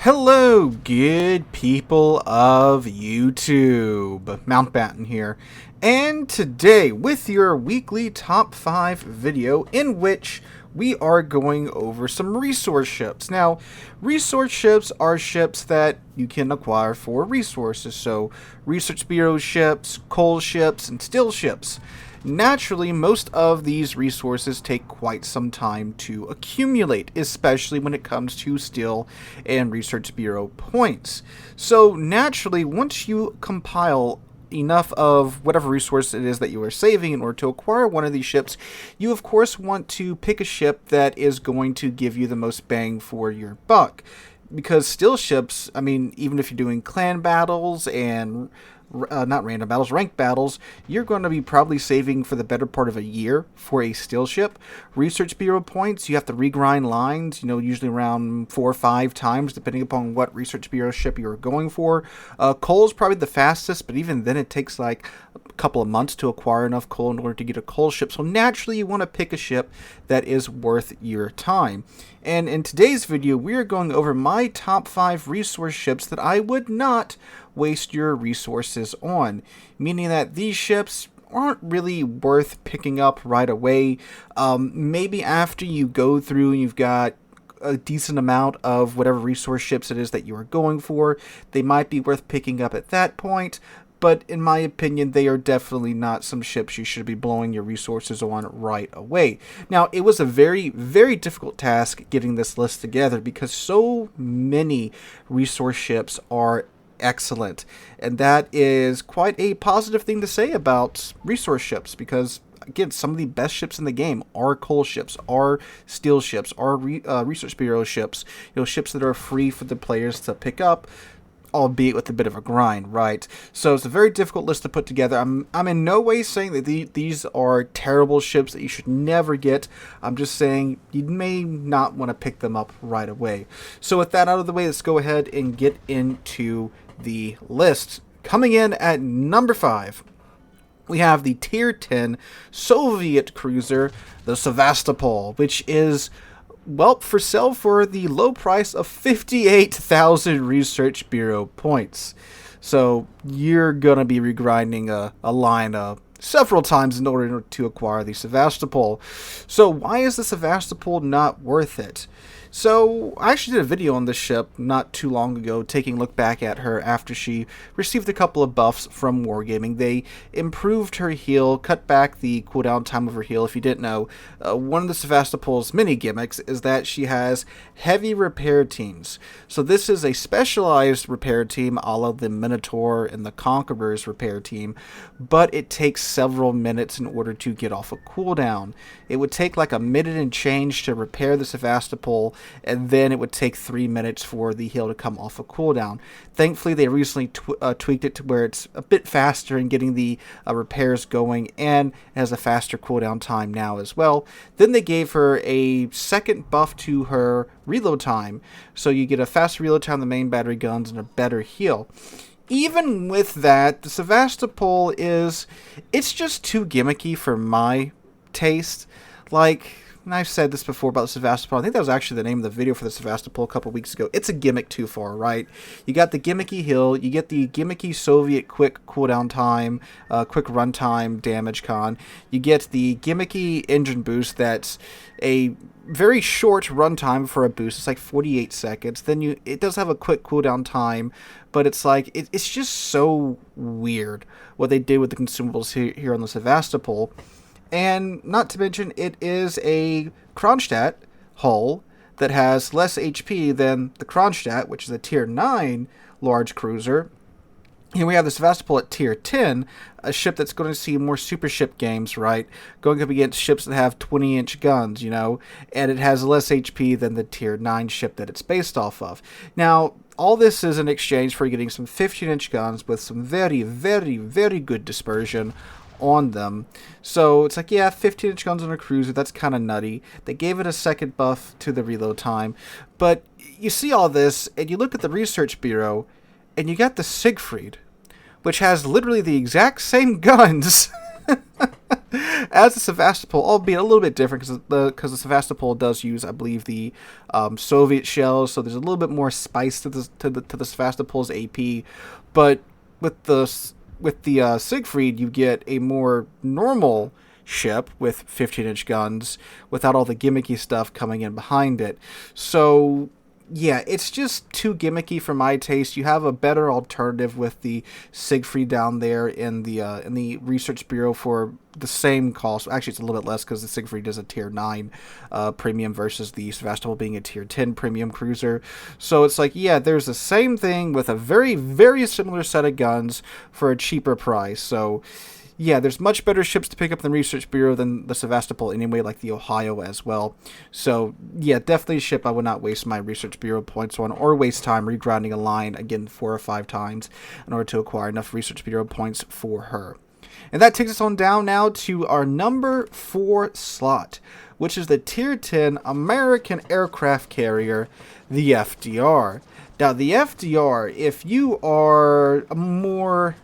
Hello, good people of YouTube. Mountbatten here, and today with your weekly top 5 video in which we are going over some resource ships. Now, resource ships are ships that you can acquire for resources, so Research Bureau ships, coal ships, and steel ships. Naturally, most of these resources take quite some time to accumulate, especially when it comes to steel and Research Bureau points. So naturally, once you compile enough of whatever resource it is that you are saving in order to acquire one of these ships, you of course want to pick a ship that is going to give you the most bang for your buck. Because steel ships, I mean, even if you're doing clan battles and not random battles, ranked battles, you're going to be probably saving for the better part of a year for a steel ship. Research Bureau points, you have to regrind lines, usually around 4 or 5 times, depending upon what Research Bureau ship you're going for. Coal is probably the fastest, but even then it takes like a couple of months to acquire enough coal in order to get a coal ship. So naturally you want to pick a ship that is worth your time. And in today's video, we are going over my top 5 resource ships that I would not waste your resources on, meaning that these ships aren't really worth picking up right away. Maybe after you go through and you've got a decent amount of whatever resource ships it is that you are going for, they might be worth picking up at that point. But in my opinion, they are definitely not some ships you should be blowing your resources on right away. Now, it was a very, very difficult task getting this list together because so many resource ships are excellent. And that is quite a positive thing to say about resource ships because, again, some of the best ships in the game are coal ships, are steel ships, are Research Bureau ships, ships that are free for the players to pick up, albeit with a bit of a grind, right? So it's a very difficult list to put together. I'm in no way saying that these are terrible ships that you should never get. I'm just saying you may not want to pick them up right away. So with that out of the way, let's go ahead and get into the list. Coming in at number 5, we have the Tier 10 Soviet cruiser, the Sevastopol, which is, well, for sale for the low price of 58,000 Research Bureau points. So you're going to be regrinding a line several times in order to acquire the Sevastopol. So why is the Sevastopol not worth it? So I actually did a video on this ship not too long ago, taking a look back at her after she received a couple of buffs from Wargaming. They improved her heal, cut back the cooldown time of her heal. If you didn't know, one of the Sevastopol's mini gimmicks is that she has heavy repair teams. So this is a specialized repair team a la the Minotaur and the Conqueror's repair team, but it takes several minutes in order to get off a cooldown. It would take like a minute and change to repair the Sevastopol, and then it would take 3 minutes for the heal to come off a cooldown. Thankfully, they recently tweaked it to where it's a bit faster in getting the repairs going, and it has a faster cooldown time now as well. Then they gave her a second buff to her reload time, so you get a faster reload time on the main battery guns and a better heal. Even with that, the Sevastopol it's just too gimmicky for my taste. And I've said this before about the Sevastopol. I think that was actually the name of the video for the Sevastopol a couple weeks ago. It's a gimmick too far, right? You got the gimmicky heal, you get the gimmicky Soviet quick cooldown time, quick runtime damage con. You get the gimmicky engine boost that's a very short runtime for a boost. It's like 48 seconds. Then it does have a quick cooldown time, but it's like it's just so weird what they did with the consumables here on the Sevastopol. And not to mention, it is a Kronstadt hull that has less HP than the Kronstadt, which is a Tier 9 large cruiser. Here we have the Sevastopol at Tier 10, a ship that's going to see more super ship games, right? Going up against ships that have 20-inch guns, and it has less HP than the Tier 9 ship that it's based off of. Now, all this is in exchange for getting some 15-inch guns with some very, very, very good dispersion on them. So it's like, yeah, 15-inch guns on a cruiser, that's kind of nutty. They gave it a second buff to the reload time. But you see all this, and you look at the Research Bureau, and you got the Siegfried, which has literally the exact same guns as the Sevastopol, albeit a little bit different because the Sevastopol does use, I believe, the Soviet shells, so there's a little bit more spice to the Sevastopol's AP. But with the Siegfried, you get a more normal ship with 15-inch guns without all the gimmicky stuff coming in behind it. So yeah, it's just too gimmicky for my taste. You have a better alternative with the Siegfried down there in the Research Bureau for the same cost. Actually, it's a little bit less because the Siegfried is a Tier 9 premium versus the Sevastopol being a Tier 10 premium cruiser. So it's like, yeah, there's the same thing with a very, very similar set of guns for a cheaper price. So yeah, there's much better ships to pick up in the Research Bureau than the Sevastopol anyway, like the Ohio as well. So, yeah, definitely a ship I would not waste my Research Bureau points on or waste time regrinding a line, again, 4 or 5 times in order to acquire enough Research Bureau points for her. And that takes us on down now to our number 4 slot, which is the Tier 10 American aircraft carrier, the FDR. Now, the FDR, if you are a more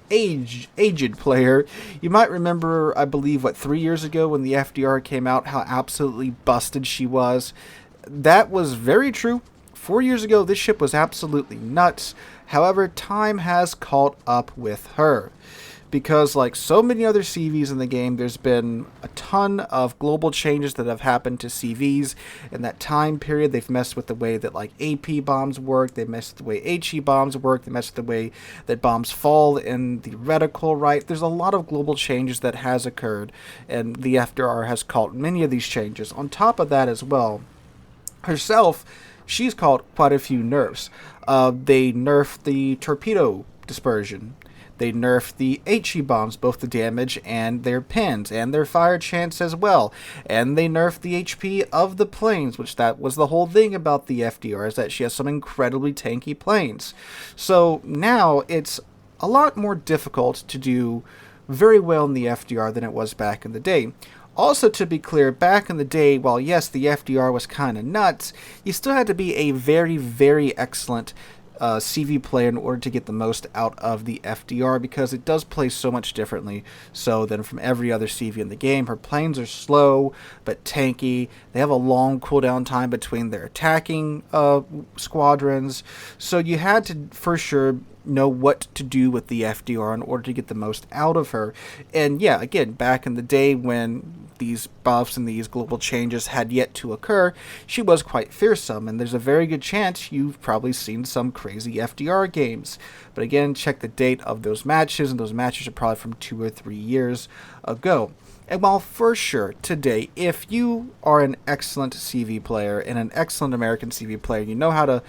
aged player, you might remember, I believe, 3 years ago when the FDR came out, how absolutely busted she was. That was very true. 4 years ago, this ship was absolutely nuts. However, time has caught up with her. Because like so many other CVs in the game, there's been a ton of global changes that have happened to CVs in that time period. They've messed with the way that like AP bombs work, they messed with the way HE bombs work, they messed with the way that bombs fall in the reticle, right? There's a lot of global changes that has occurred, and the FDR has caught many of these changes. On top of that as well, herself, she's caught quite a few nerfs. They nerfed the torpedo dispersion. They nerfed the HE bombs, both the damage and their pins, and their fire chance as well. And they nerfed the HP of the planes, which that was the whole thing about the FDR, is that she has some incredibly tanky planes. So now it's a lot more difficult to do very well in the FDR than it was back in the day. Also, to be clear, back in the day, while yes, the FDR was kind of nuts, you still had to be a very, very excellent CV player in order to get the most out of the FDR, because it does play so much differently so than from every other CV in the game. Her planes are slow but tanky. They have a long cooldown time between their attacking squadrons, so you had to for sure know what to do with the FDR in order to get the most out of her. And yeah, again, back in the day when these buffs and these global changes had yet to occur, she was quite fearsome, and there's a very good chance you've probably seen some crazy FDR games. But again, check the date of those matches, and those matches are probably from 2 or 3 years ago. And while for sure today, if you are an excellent CV player and an excellent American CV player, you know how to,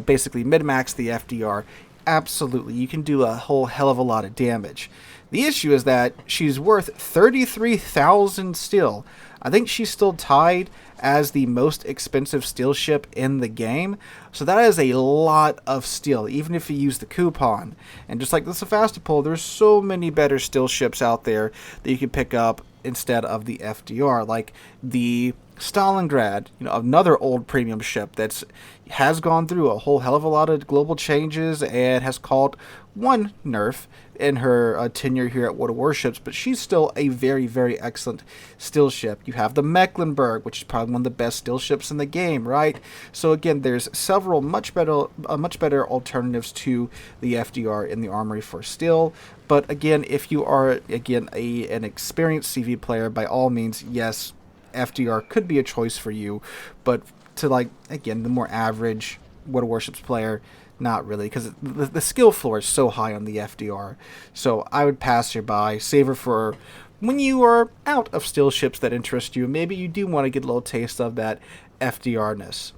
basically min-max the FDR, absolutely, you can do a whole hell of a lot of damage. The issue is that she's worth 33,000 steel. I think she's still tied as the most expensive steel ship in the game. So that is a lot of steel, even if you use the coupon. And just like the Sevastopol, there's so many better steel ships out there that you can pick up instead of the FDR, like the Stalingrad, another old premium ship that's has gone through a whole hell of a lot of global changes and has caught one nerf in her tenure here at World of Warships, but she's still a very, very excellent steel ship. You have the Mecklenburg, which is probably one of the best steel ships in the game, right? So again, there's several much better alternatives to the FDR in the armory for steel. But again, if you are an experienced CV player, by all means, yes, FDR could be a choice for you, but to the more average World of Warships player, not really, because the skill floor is so high on the FDR. So I would pass her by, save her for when you are out of steel ships that interest you. Maybe you do want to get a little taste of that FDR-ness.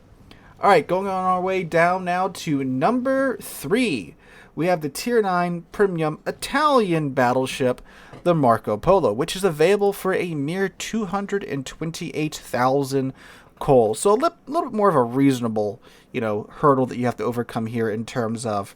Alright, going on our way down now to number 3. We have the Tier 9 Premium Italian battleship, the Marco Polo, which is available for a mere 228,000 coal. So a little bit more of a reasonable, hurdle that you have to overcome here in terms of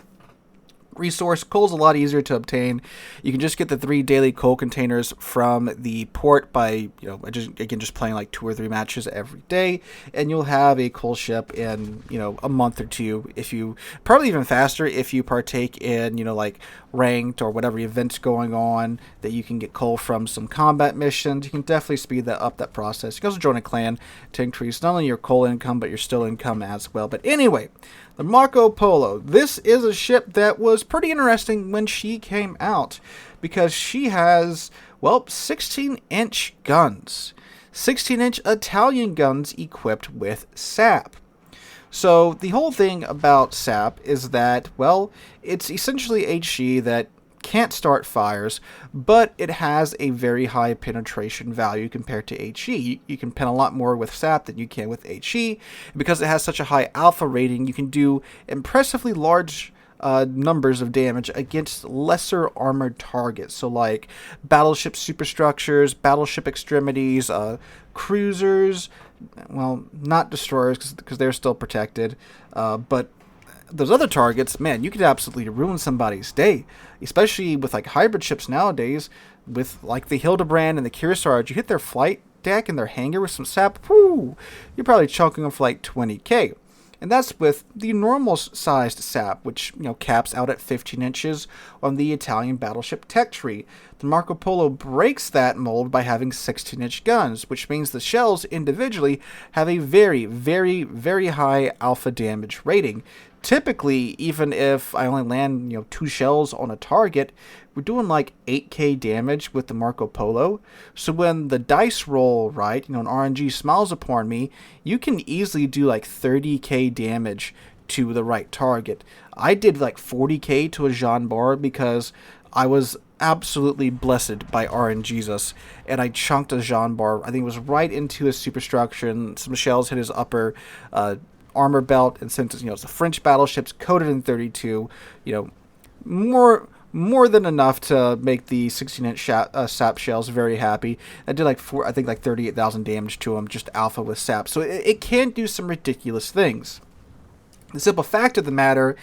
resource. Coal's a lot easier to obtain. You can just get the 3 daily coal containers from the port by, just playing like 2 or 3 matches every day, and you'll have a coal ship in, a month or 2. If you, probably even faster if you partake in, like ranked or whatever events going on that you can get coal from some combat missions. You can definitely speed that process. You can also join a clan to increase not only your coal income, but your still income as well. But anyway, the Marco Polo. This is a ship that was pretty interesting when she came out because she has, 16-inch guns. 16-inch Italian guns equipped with sap. So the whole thing about sap is that, it's essentially HE that can't start fires, but it has a very high penetration value compared to HE. You can pen a lot more with sap than you can with HE. Because it has such a high alpha rating, you can do impressively large numbers of damage against lesser armored targets. So like battleship superstructures, battleship extremities, cruisers, not destroyers because they're still protected, but those other targets, man, you could absolutely ruin somebody's day, especially with like hybrid ships nowadays, with like the Hildebrand and the Kearsarge. You hit their flight deck and their hangar with some sap, whoo, you're probably chunking them for like 20k. And that's with the normal sized sap, which caps out at 15 inches on the Italian battleship tech tree. The Marco Polo breaks that mold by having 16-inch guns, which means the shells individually have a very, very, very high alpha damage rating. Typically, even if I only land 2 shells on a target, we're doing like 8k damage with the Marco Polo. So when the dice roll right, an RNG smiles upon me, you can easily do like 30k damage to the right target. I did like 40k to a Jean Bar because I was absolutely blessed by RNGesus, and I chunked a Jean Bar. I think it was right into his superstructure, and some shells hit his upper armor belt, and since it's the French battleships coated in 32, more than enough to make the 16-inch sap shells very happy. I did like 38,000 damage to them, just alpha with sap. So it can do some ridiculous things. The simple fact of the matter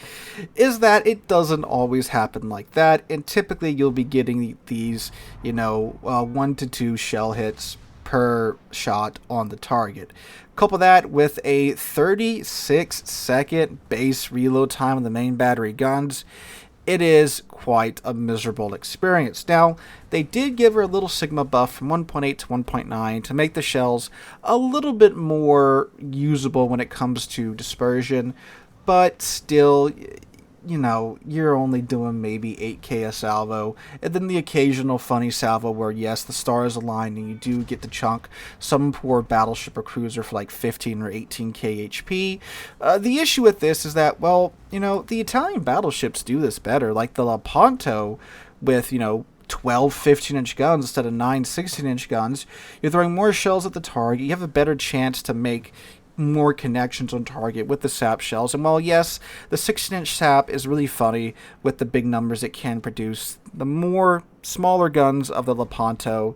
is that it doesn't always happen like that, and typically you'll be getting these, 1 to 2 shell hits per shot on the target. Couple that with a 36-second base reload time on the main battery guns, it is quite a miserable experience. Now, they did give her a little Sigma buff from 1.8 to 1.9 to make the shells a little bit more usable when it comes to dispersion, but still, you're only doing maybe 8k a salvo, and then the occasional funny salvo where, yes, the stars align and you do get to chunk some poor battleship or cruiser for like 15 or 18k HP. The issue with this is that, the Italian battleships do this better, like the Lepanto with, 12 15-inch guns instead of 9 16-inch guns. You're throwing more shells at the target. You have a better chance to make more connections on target with the sap shells. And while yes, the 16-inch sap is really funny with the big numbers it can produce, the more smaller guns of the Lepanto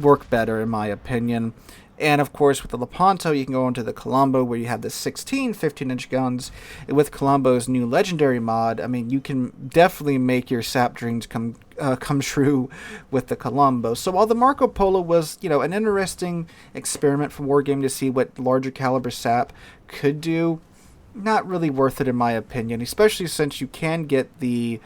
work better in my opinion. And of course with the Lepanto you can go into the Colombo where you have the 16 15-inch guns. And with Colombo's new legendary mod, you can definitely make your sap dreams come true with the Colombo. So while the Marco Polo was, an interesting experiment for Wargame to see what larger caliber sap could do, not really worth it in my opinion, especially since you can get the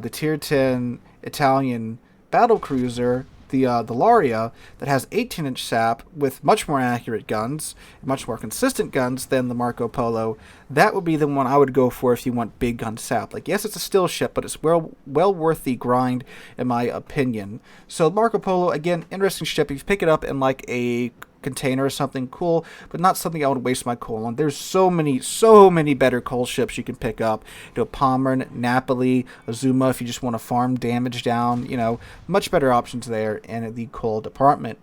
tier 10 Italian battle cruiser, the Laria, that has 18-inch sap with much more accurate guns, much more consistent guns than the Marco Polo. That would be the one I would go for if you want big gun sap. Like, yes, it's a still ship, but it's well worth the grind in my opinion. So Marco Polo, again, interesting ship. If you pick it up in like a container or something, cool, but not something I would waste my coal on. There's so many better coal ships you can pick up. Pommern, Napoli, Azuma if you just want to farm damage down, much better options there in the coal department.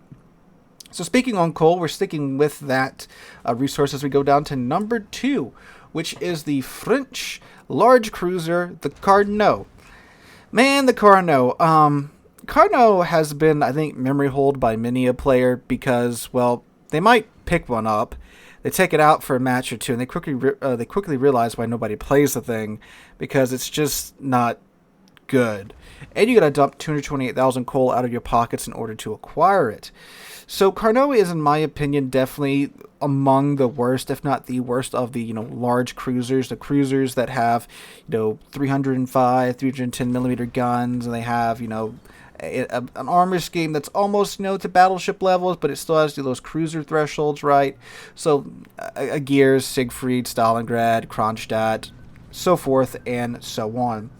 So speaking on coal, we're sticking with that resource as we go down to number 2, which is the French large cruiser, the Carnot. Man, the Carnot. Carnot has been, I think, memory holed by many a player because, they might pick one up, they take it out for a match or two, and they quickly realize why nobody plays the thing, because it's just not good. And you gotta dump 228,000 coal out of your pockets in order to acquire it. So Carnot is, in my opinion, definitely among the worst, if not the worst, of the large cruisers. The cruisers that have 305, 310 millimeter guns, and they have an armor scheme that's almost to battleship levels, but it still has those cruiser thresholds, right? So Gears, Siegfried, Stalingrad, Kronstadt, so forth and so on.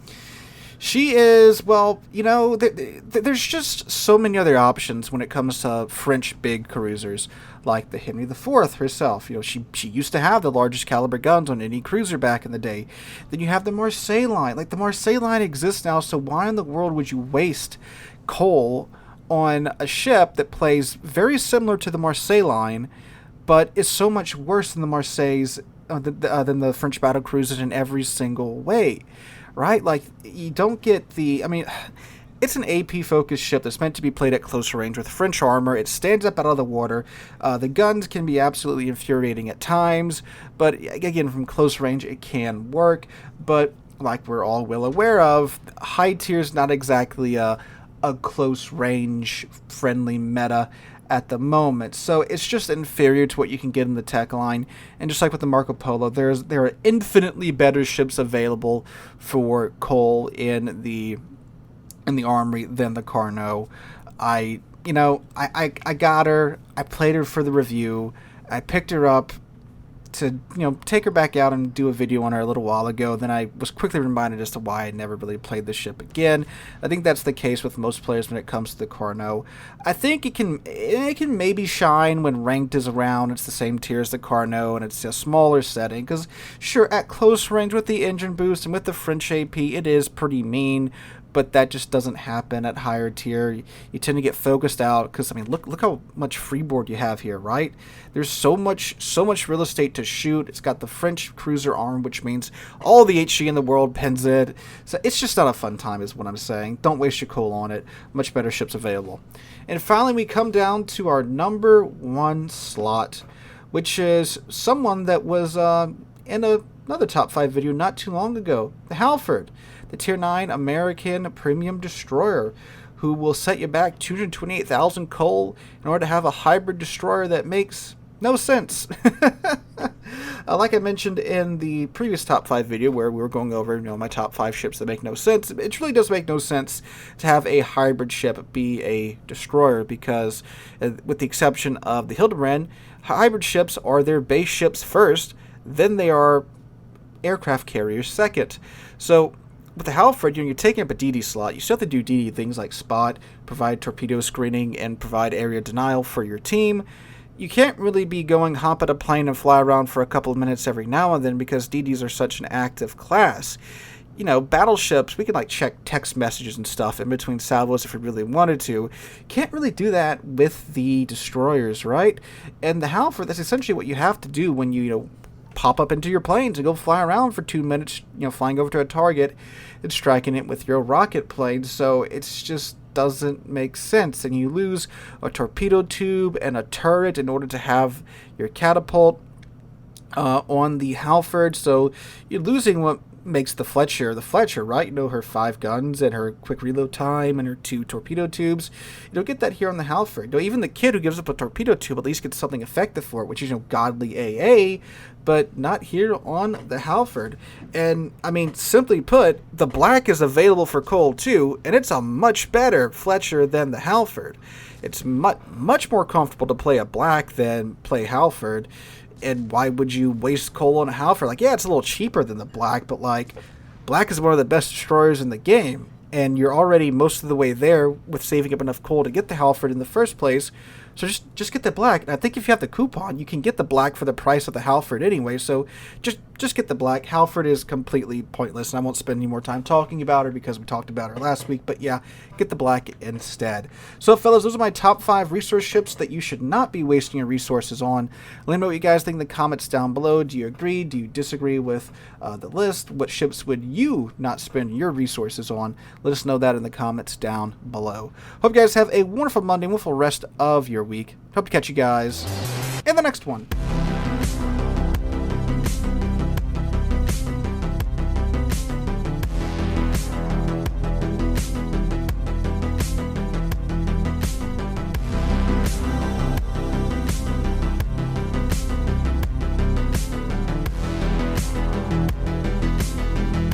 She is, well, there's just so many other options when it comes to French big cruisers, like the Henry IV herself. She used to have the largest caliber guns on any cruiser back in the day. Then you have the Marseille line. Like, the Marseille line exists now, so why in the world would you waste coal on a ship that plays very similar to the Marseille line, but is so much worse than the Marseilles, than the French battle cruisers in every single way? Right? Like, you don't get it's an AP-focused ship that's meant to be played at close range with French armor. It stands up out of the water. The guns can be absolutely infuriating at times, but again, from close range, it can work. But like we're all well aware of, high tier is not exactly a close range friendly meta at the moment, so it's just inferior to what you can get in the tech line. And just like with the Marco Polo, there are infinitely better ships available for coal in the armory than the Carnot. I got her. I played her for the review. I picked her up to take her back out and do a video on her a little while ago. Then I was quickly reminded as to why I never really played the ship again. I think that's the case with most players when it comes to the Carnot. I think it can maybe shine when ranked is around. It's the same tier as the Carnot, and it's a smaller setting, because sure, at close range with the engine boost and with the French AP, it is pretty mean. But that just doesn't happen at higher tier. You tend to get focused out, because look how much freeboard you have here, right? There's so much real estate to shoot. It's got the French cruiser arm, which means all the HG in the world pins it. So it's just not a fun time, is what I'm saying. Don't waste your coal on it. Much better ships available. And finally, we come down to our number one slot, which is someone that was in another top 5 video not too long ago, the Halford. The Tier 9 American Premium Destroyer, who will set you back 228,000 coal in order to have a hybrid destroyer that makes no sense. Like I mentioned in the previous top 5 video where we were going over my top 5 ships that make no sense, it really does make no sense to have a hybrid ship be a destroyer, because with the exception of the Hildebrand, hybrid ships are their base ships first, then they are aircraft carriers second. So with the Halford, you're taking up a DD slot. You still have to do DD things like spot, provide torpedo screening, and provide area denial for your team. You can't really be going hop at a plane and fly around for a couple of minutes every now and then, because DDs are such an active class. Battleships, we can check text messages and stuff in between salvos if we really wanted to. Can't really do that with the destroyers, right? And the Halford, that's essentially what you have to do when you pop up into your planes and go fly around for 2 minutes, flying over to a target and striking it with your rocket plane. So it's just doesn't make sense, and you lose a torpedo tube and a turret in order to have your catapult on the Halford. So you're losing what makes the Fletcher, right? Her 5 guns and her quick reload time and her 2 torpedo tubes. You don't get that here on the Halford. Even the kid who gives up a torpedo tube at least gets something effective for it, which is godly AA, but not here on the Halford. And simply put, the black is available for coal too, and it's a much better Fletcher than the Halford. It's much more comfortable to play a black than play Halford. And why would you waste coal on a Halford? It's a little cheaper than the black, but black is one of the best destroyers in the game, and you're already most of the way there with saving up enough coal to get the Halford in the first place. So just get the black. And I think if you have the coupon, you can get the black for the price of the Halford anyway. So just get the black. Halford is completely pointless, and I won't spend any more time talking about her because we talked about her last week. But yeah, get the black instead. So fellas, those are my top 5 resource ships that you should not be wasting your resources on. Let me know what you guys think in the comments down below. Do you agree? Do you disagree with the list? What ships would you not spend your resources on? Let us know that in the comments down below. Hope you guys have a wonderful Monday and wonderful rest of your week. Hope to catch you guys in the next one.